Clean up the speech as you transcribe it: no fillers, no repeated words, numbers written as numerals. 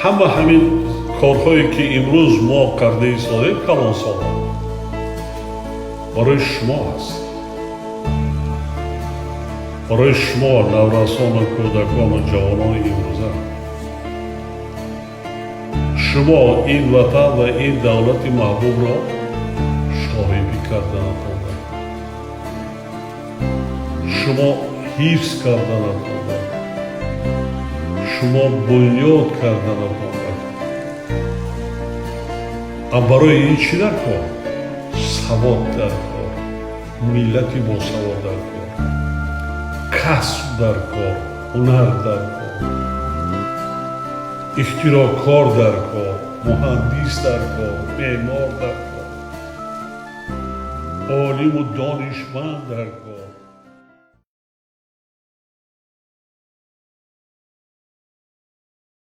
همین کارهایی که امروز ما کرده ایستادیم کلان سالان برای شما است، برای شما نورسان و کودکان و جوانان امروزه. شما این وطن و این دولت محبوب را شاهدی کردنتان دارد. شما حفظ کردنتان دارد. شما بنیاد کردنتان دارد. اما برای این چی در کار؟ سواد در کار، ملتی با سواد در کار، کسب در کار، هنر در کار، اختراعکار در کار، مهندس در کار، معمار در کار، عالم و دانشمند در کار.